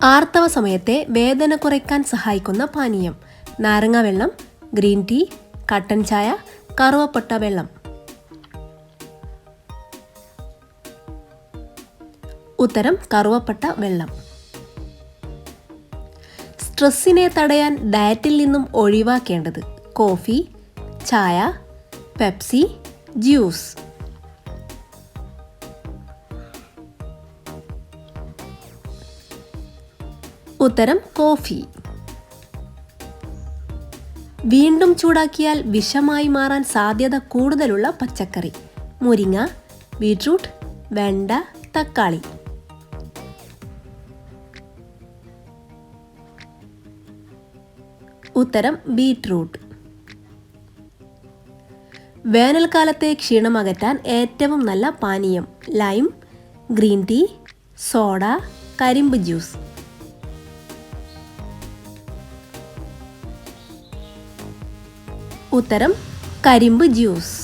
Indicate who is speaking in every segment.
Speaker 1: ആർത്തവ സമയത്തെ വേദന കുറയ്ക്കാൻ സഹായിക്കുന്ന പാനീയം: നാരങ്ങ വെള്ളം, ഗ്രീൻ ടീ, കട്ടൻ ചായ, കറുവപ്പട്ട വെള്ളം. ഉത്തരം കറുവപ്പട്ട വെള്ളം. സ്ട്രെസ്സിനെ തടയാൻ ഡയറ്റിൽ നിന്നും ഒഴിവാക്കേണ്ടത്: കോഫി, ചായ, പെപ്സി, ജ്യൂസ്. ഉത്തരം കോഫി. വീണ്ടും ചൂടാക്കിയാൽ വിഷമായി മാറാൻ സാധ്യത കൂടുതലുള്ള പച്ചക്കറി: മുരിങ്ങ, ബീട്രൂട്ട്, വെണ്ട, തക്കാളി. ഉത്തരം ബീട്രൂട്ട്. വേനൽക്കാലത്തെ ക്ഷീണം അകറ്റാൻ ഏറ്റവും നല്ല പാനീയം: ലൈം, ഗ്രീൻ ടീ, സോഡ, കരിമ്പ് ജ്യൂസ്. ഉത്തരം കരിമ്പ് ജ്യൂസ്.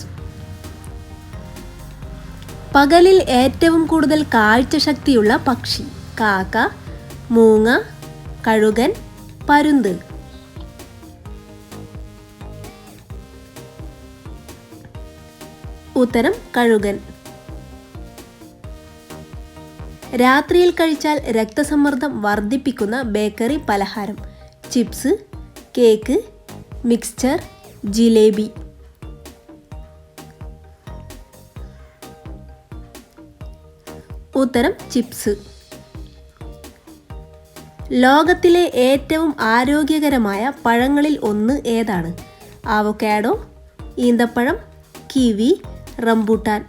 Speaker 1: പകലിൽ ഏറ്റവും കൂടുതൽ കാഴ്ചശക്തിയുള്ള പക്ഷി: കാക്ക, മൂങ്ങ, കഴുകൻ, പരുന്ത്. ഉത്തരം കഴുകൻ. രാത്രിയിൽ കഴിച്ചാൽ രക്തസമ്മർദ്ദം വർദ്ധിപ്പിക്കുന്ന ബേക്കറി പലഹാരം: ചിപ്സ്, കേക്ക്, മിക്സ്ചർ, ജിലേബി. ഉത്തരം ചിപ്സ്. ലോകത്തിലെ ഏറ്റവും ആരോഗ്യകരമായ പഴങ്ങളിൽ ഒന്ന് ഏതാണ്? അവോക്കാഡോ, ഈന്തപ്പഴം, കിവി, റംബൂട്ടാൻ.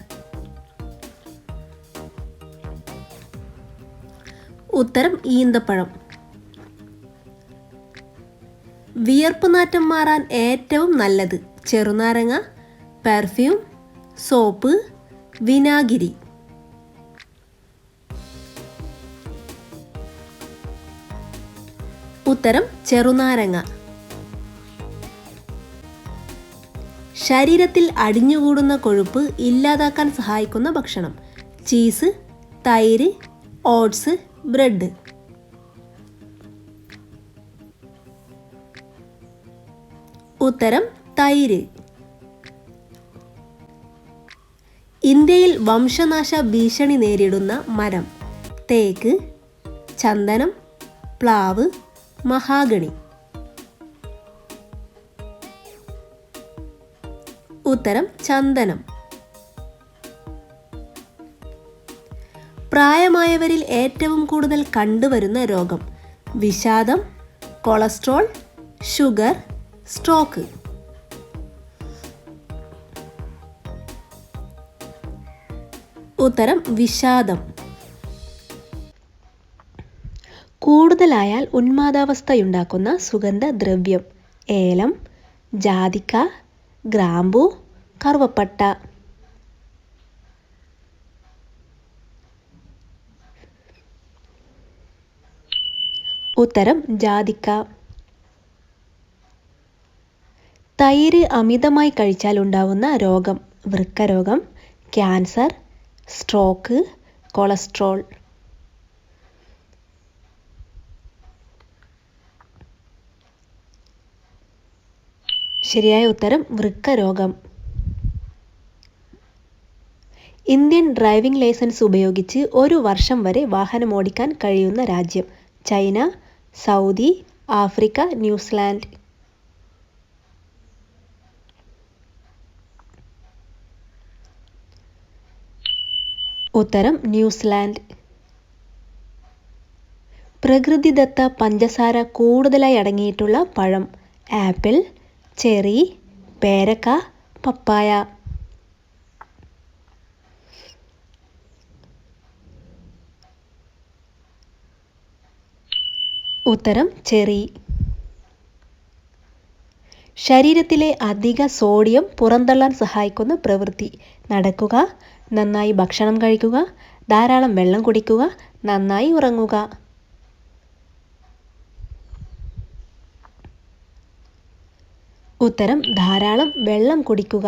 Speaker 1: ഉത്തരം ഈന്തപ്പഴം. വിയർപ്പ് നാറ്റം മാറാൻ ഏറ്റവും നല്ലത്: ചെറുനാരങ്ങ, പെർഫ്യൂം, സോപ്പ്, വിനാഗിരി. ഉത്തരം ചെറുനാരങ്ങ. ശരീരത്തിൽ അടിഞ്ഞുകൂടുന്ന കൊഴുപ്പ് ഇല്ലാതാക്കാൻ സഹായിക്കുന്ന ഭക്ഷണം: ചീസ്, തൈര്, ഓട്സ്, ബ്രെഡ്. ഉത്തരം തൈര്. ഇന്ത്യയിൽ വംശനാശ ഭീഷണി നേരിടുന്ന മരം: തേക്ക്, ചന്ദനം, പ്ലാവ്, മഹാഗണി. ഉത്തരം ചന്ദനം. പ്രായമായവരിൽ ഏറ്റവും കൂടുതൽ കണ്ടുവരുന്ന രോഗം: വിഷാദം, കൊളസ്ട്രോൾ, ഷുഗർ, സ്ട്രോക്ക്. ഉത്തരം വിഷാദം. കൂടുതലായാൽ ഉന്മാദാവസ്ഥയുണ്ടാക്കുന്ന സുഗന്ധദ്രവ്യം: ഏലം, ജാതിക്ക, ഗ്രാമ്പു, കറുവപ്പട്ട. ഉത്തരം ജാതിക്ക. തൈര് അമിതമായി കഴിച്ചാൽ ഉണ്ടാവുന്ന രോഗം: വൃക്കരോഗം, ക്യാൻസർ, സ്ട്രോക്ക്, കൊളസ്ട്രോൾ. ശരിയായ ഉത്തരം വൃക്കരോഗം. ഇന്ത്യൻ ഡ്രൈവിംഗ് ലൈസൻസ് ഉപയോഗിച്ച് 1 വർഷം വരെ വാഹനമോടിക്കാൻ കഴിയുന്ന രാജ്യം: ചൈന, സൗദി, ആഫ്രിക്ക, ന്യൂസിലാൻഡ്. ഉത്തരം ന്യൂസിലാൻഡ്. പ്രകൃതിദത്ത പഞ്ചസാര കൂടുതലായി അടങ്ങിയിട്ടുള്ള പഴം: ആപ്പിൾ, ചെറി, പേരക്ക, പപ്പായ. ഉത്തരം ചെറി. ശരീരത്തിലെ അധിക സോഡിയം പുറന്തള്ളാൻ സഹായിക്കുന്ന പ്രവൃത്തി: നടക്കുക, നന്നായി ഭക്ഷണം കഴിക്കുക, ധാരാളം വെള്ളം കുടിക്കുക, നന്നായി ഉറങ്ങുക. ഉത്തരം ധാരാളം വെള്ളം കുടിക്കുക.